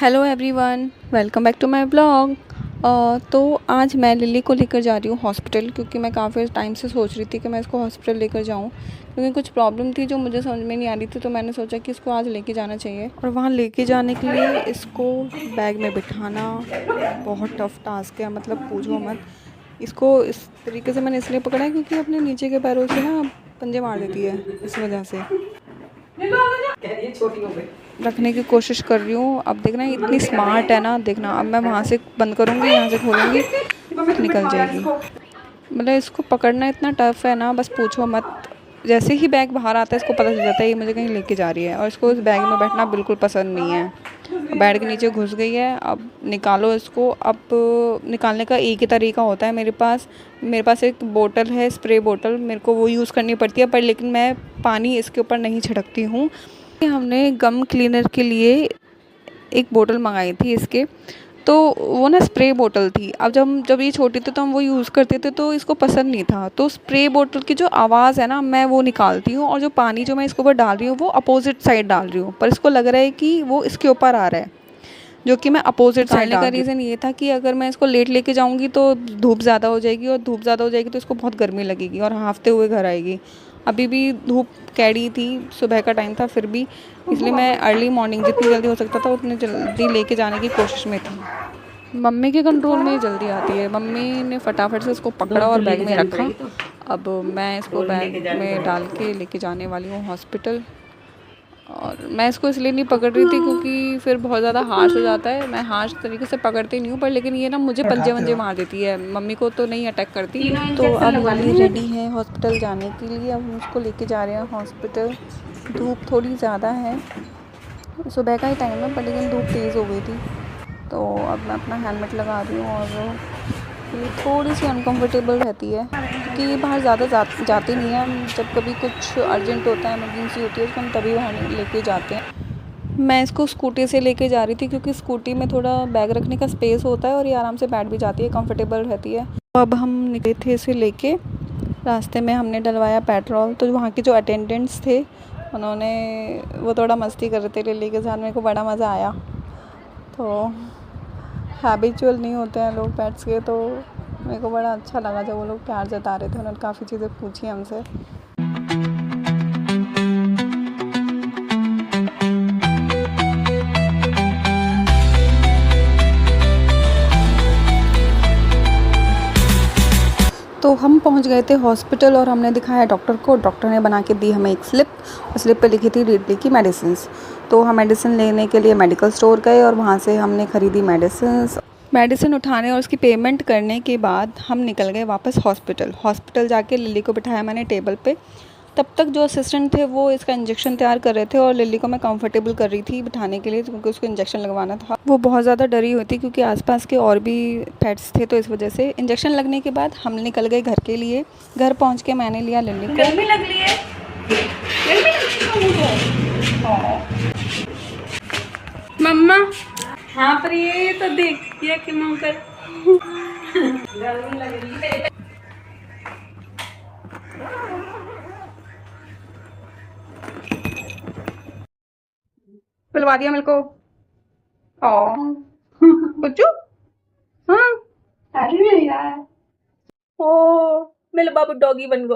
Hello everyone, welcome back to my blog. तो आज मैं लिली को लेकर जा रही हूँ हॉस्पिटल, क्योंकि मैं काफ़ी टाइम से सोच रही थी कि मैं इसको हॉस्पिटल लेकर जाऊँ, क्योंकि कुछ प्रॉब्लम थी जो मुझे समझ में नहीं आ रही थी। तो मैंने सोचा कि इसको आज लेके जाना चाहिए। और वहाँ लेके जाने के लिए इसको बैग में बिठाना बहुत टफ़ टास्क है, मतलब पूछो मत। इसको इस तरीके से मैंने इसलिए पकड़ा है क्योंकि अपने नीचे के पैरों से ना पंजे मार देती है, इस वजह से छोटी हो गई। रखने की कोशिश कर रही हूँ। अब देखना इतनी स्मार्ट है ना, देखना अब मैं वहाँ से बंद करूँगी, यहाँ से खोलूँगी, निकल जाएगी। मतलब इसको पकड़ना इतना टफ़ है ना, बस पूछो मत। जैसे ही बैग बाहर आता है इसको पता चल जाता है ये मुझे कहीं लेके जा रही है, और इसको इस बैग में बैठना बिल्कुल पसंद नहीं है। बेड के नीचे घुस गई है, अब निकालो इसको। अब निकालने का एक ही तरीका होता है मेरे पास एक बोतल है, स्प्रे बोतल, मेरे को वो यूज़ करनी पड़ती है, पर लेकिन मैं पानी इसके ऊपर नहीं छिड़कती हूँ। हमने गम क्लीनर के लिए एक बोतल मंगाई थी इसके, तो वो ना स्प्रे बोतल थी। अब जब ये छोटी थी तो हम वो यूज़ करते थे, तो इसको पसंद नहीं था। तो स्प्रे बोतल की जो आवाज़ है ना, मैं वो निकालती हूँ, और जो पानी जो मैं इसके ऊपर डाल रही हूँ वो अपोजिट साइड डाल रही हूँ, पर इसको लग रहा है कि वो इसके ऊपर आ रहा है, जो कि मैं अपोजिट साइड डालने का रीज़न ये था कि अगर मैं इसको लेट लेके जाऊँगी तो धूप ज़्यादा हो जाएगी, और धूप ज़्यादा हो जाएगी तो इसको बहुत गर्मी लगेगी और हाँफते हुए घर आएगी। अभी भी धूप कैडी थी, सुबह का टाइम था, फिर भी इसलिए मैं अर्ली मॉर्निंग जितनी जल्दी हो सकता था उतनी जल्दी लेके जाने की कोशिश में थी। मम्मी के कंट्रोल में ही जल्दी आती है। मम्मी ने फटाफट से इसको पकड़ा और बैग में रखा। अब मैं इसको बैग में डाल के लेके जाने वाली हूँ हॉस्पिटल। और मैं इसको इसलिए नहीं पकड़ रही थी क्योंकि फिर बहुत ज़्यादा हार्श हो जाता है। मैं हार्श तरीके से पकड़ती नहीं हूँ, पर लेकिन ये ना मुझे पंजे वंजे मार देती है, मम्मी को तो नहीं अटैक करती। तो अब लिली रेडी है हॉस्पिटल जाने के लिए। अब हम उसको लेके जा रहे हैं हॉस्पिटल। धूप थोड़ी ज़्यादा है, सुबह का ही टाइम है, पर लेकिन धूप तेज़ हो गई थी। तो अब मैं अपना हेलमेट लगा रही हूँ, और ये थोड़ी सी अनकंफर्टेबल रहती है क्योंकि ये बाहर ज़्यादा जाते नहीं हैं। जब कभी कुछ अर्जेंट होता है, इमरजेंसी होती है, तो हम तभी बाहर लेके जाते हैं। मैं इसको स्कूटी से लेके जा रही थी क्योंकि स्कूटी में थोड़ा बैग रखने का स्पेस होता है और ये आराम से बैठ भी जाती है, कंफर्टेबल रहती है। तो अब हम निकले थे इसे लेके। रास्ते में हमने डलवाया पेट्रोल। तो वहाँ के जो अटेंडेंट्स थे उन्होंने वो थोड़ा मस्ती कर रहे थे लिली के साथ, मेरे को बड़ा मज़ा आया। तो हैबिचुअल नहीं होते हैं लोग पेट्स के, तो मेरे को बड़ा अच्छा लगा जब वो लोग प्यार जता रहे थे। उन्होंने काफ़ी चीज़ें पूछी हमसे। तो हम पहुंच गए थे हॉस्पिटल और हमने दिखाया डॉक्टर को। डॉक्टर ने बना के दी हमें एक स्लिप, और स्लिप पे लिखी थी लिली की मेडिसिन्स। तो हम मेडिसिन लेने के लिए मेडिकल स्टोर गए और वहाँ से हमने ख़रीदी मेडिसिन उठाने और उसकी पेमेंट करने के बाद हम निकल गए वापस हॉस्पिटल जाके लिली को बिठाया मैंने टेबल पे। तब तक जो असिस्टेंट थे वो इसका इंजेक्शन तैयार कर रहे थे, और लिली को मैं कंफर्टेबल कर रही थी बिठाने के लिए, क्योंकि उसको इंजेक्शन लगवाना था। वो बहुत ज़्यादा डरी हुई थी क्योंकि आसपास के और भी पेट्स थे, तो इस वजह से। इंजेक्शन लगने के बाद हम निकल गए घर के लिए। घर पहुँच के मैंने लिया लिली को। गर्मी लग रही है, गर्मी लग रही है मम्मा। हाँ पर ये तो देखिए कि मम्मा गर्मी लग रही है। पिलवा दिया मेरे को। कुछ हाँ, अरे यार, ओ मेरे बाबू डॉगी बन गो।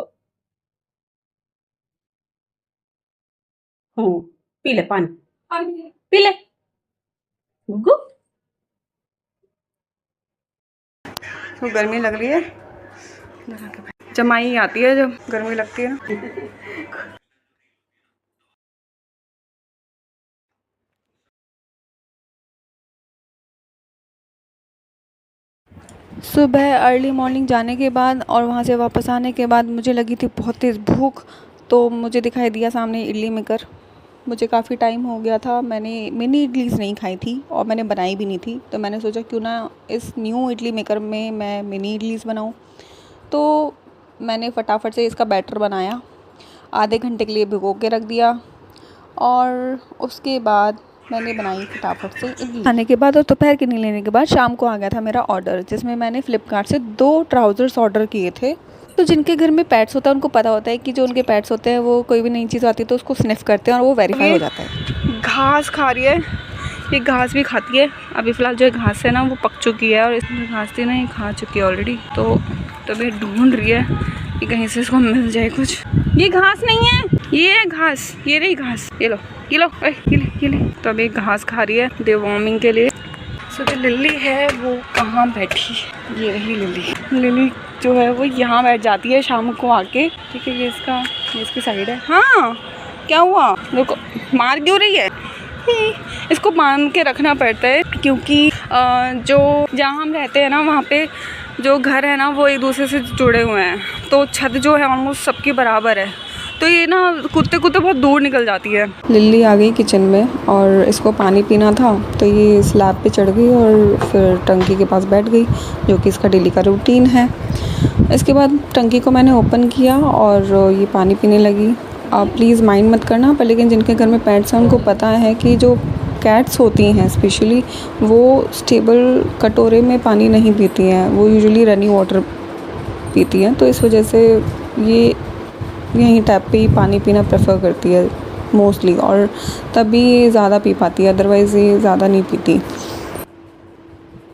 हूँ पी ले पानी, पी ले गुगु। तो गर्मी लग रही है, जमाई आती है जब गर्मी लगती है ना। सुबह अर्ली मॉर्निंग जाने के बाद और वहाँ से वापस आने के बाद मुझे लगी थी बहुत तेज़ भूख। तो मुझे दिखाई दिया सामने इडली मेकर। मुझे काफ़ी टाइम हो गया था, मैंने मिनी इडलीज़ नहीं खाई थी और मैंने बनाई भी नहीं थी। तो मैंने सोचा क्यों ना इस न्यू इडली मेकर में मैं मिनी इडलीज़ बनाऊँ। तो मैंने फटाफट से इसका बैटर बनाया, आधे घंटे के लिए भिगो के रख दिया, और उसके बाद मैंने बनाई फटाफट से इडली। खाने के बाद और दोपहर के नहीं लेने के बाद शाम को आ गया था मेरा ऑर्डर, जिसमें मैंने फ़्लिपकार्ट से 2 ट्राउज़र्स ऑर्डर किए थे। तो जिनके घर में पेट्स होता है उनको पता होता है कि जो उनके पेट्स होते हैं वो कोई भी नई चीज़ आती है तो उसको स्निफ़ करते हैं और वो वेरीफाई हो जाता है। घास खा रही है, ये घास भी खाती है। अभी फ़िलहाल जो घास है ना वो पक चुकी है, और इसमें घास थी ना ये खा चुकी है ऑलरेडी। तो तभी ढूंढ रही है कि कहीं से इसको मिल जाए कुछ। ये घास नहीं है, ये है घास, ये रही घास, ये लो ये लो, ये ले। तो अभी घास खा रही है डिवॉर्मिंग के लिए। सो जो लिली है वो कहाँ बैठी, ये रही लिली। लिली जो है वो यहाँ बैठ जाती है शाम को आके। ठीक है, ये इसकी साइड है। हाँ क्या हुआ, देखो मार क्यों रही है। इसको बांध के रखना पड़ता है क्योंकि जो जहाँ हम रहते हैं ना वहाँ पे जो घर है ना वो एक दूसरे से जुड़े हुए हैं, तो छत जो है ऑलमोस्ट सबकी बराबर है, तो ये ना कुत्ते बहुत दूर निकल जाती है। लिल्ली आ गई किचन में और इसको पानी पीना था, तो ये स्लैब पे चढ़ गई और फिर टंकी के पास बैठ गई, जो कि इसका डेली का रूटीन है। इसके बाद टंकी को मैंने ओपन किया और ये पानी पीने लगी। आप प्लीज़ माइंड मत करना, पर लेकिन जिनके घर में पेट्स हैं उनको पता है कि जो कैट्स होती हैं स्पेशली वो स्टेबल कटोरे में पानी नहीं पीती हैं, वो यूजुअली रनिंग वाटर पीती हैं। तो इस वजह से ये यहीं टैप पे ही पानी पीना प्रेफर करती है मोस्टली, और तभी ज़्यादा पी पाती है, अदरवाइज़ ये ज़्यादा नहीं पीती।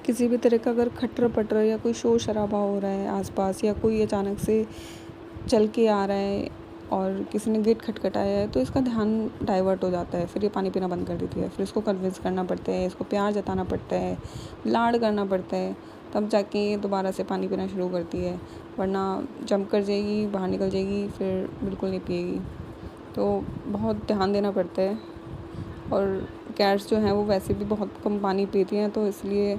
किसी भी तरह का अगर खटर पटर या कोई शोर शराबा हो रहा है आसपास, या कोई अचानक से चल के आ रहा है और किसी ने गेट खटखटाया है, तो इसका ध्यान डाइवर्ट हो जाता है, फिर ये पानी पीना बंद कर देती है। फिर इसको कन्विंस करना पड़ता है, इसको प्यार जताना पड़ता है, लाड करना पड़ता है, तब जाके ये दोबारा से पानी पीना शुरू करती है, वरना जंप कर जाएगी, बाहर निकल जाएगी, फिर बिल्कुल नहीं पिएगी। तो बहुत ध्यान देना पड़ता है। और कैट्स जो हैं वो वैसे भी बहुत कम पानी पीती हैं, तो इसलिए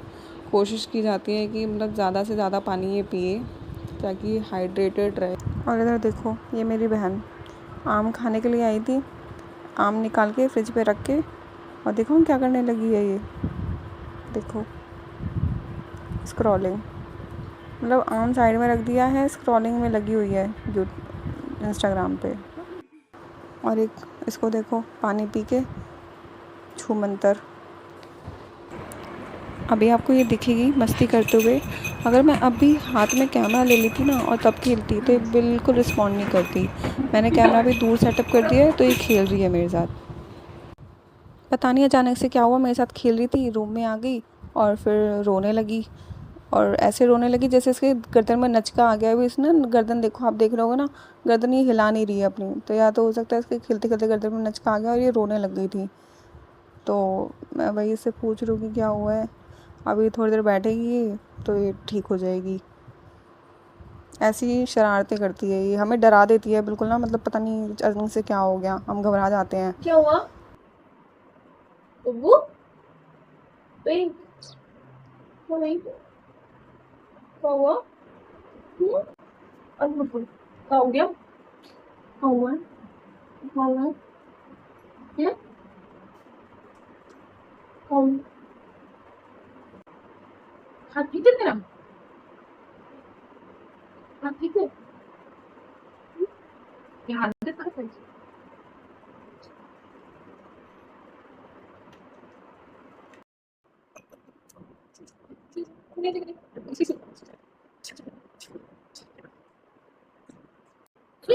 कोशिश की जाती है कि मतलब ज़्यादा से ज़्यादा पानी ये पिए ताकि हाइड्रेटेड रहे। और इधर देखो, ये मेरी बहन आम खाने के लिए आई थी, आम निकाल के फ्रिज पे रख के, और देखो क्या करने लगी है ये, देखो स्क्रॉलिंग, मतलब आम साइड में रख दिया है, स्क्रॉलिंग में लगी हुई है जो इंस्टाग्राम पे। और एक इसको देखो पानी पी के छू मंतर। अभी आपको ये दिखेगी मस्ती करते हुए, अगर मैं अभी हाथ में कैमरा ले लेती ना और तब खेलती तो ये बिल्कुल रिस्पॉन्ड नहीं करती। मैंने कैमरा भी दूर सेटअप कर दिया है, तो ये खेल रही है मेरे साथ। पता नहीं अचानक से क्या हुआ, मेरे साथ खेल रही थी, रूम में आ गई और फिर रोने लगी, और ऐसे रोने लगी जैसे इसके गर्दन में नचका आ गया। अभी इसने गर्दन देखो, आप देख रहे होगे ना, गर्दन ये हिला नहीं रही है अपनी, तो या तो हो सकता है इसके खेलते खेलते गर्दन में नचका आ गया और ये रोने लग गई थी। तो मैं वही इससे पूछ रही हूँ कि क्या हुआ है। अभी थोड़ी देर बैठेगी तो ये ठीक हो जाएगी। ऐसी शरारतें करती है ये, हमें डरा देती है बिल्कुल ना, मतलब पता नहीं अचानक से क्या हो गया, हम घबरा जाते हैं। क्या हुआ वो पिंक क्या हुआ? अद्भुत, क्या हो गया? क्या हुआ? क्या हुआ? क्या हुआ? हाथ ठीक है तेरा? हाथ ठीक है? ये हाथ दे तेरा फिर।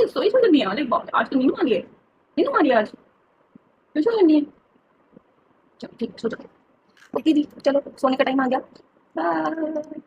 सोई सो करनी है अरे बाप आज तो नींद मारी है, नींद मारी आज फिर सो करनी है। चलो ठीक है, सो जाओ। ओके जी, चलो सोने का टाइम आ गया, बाय।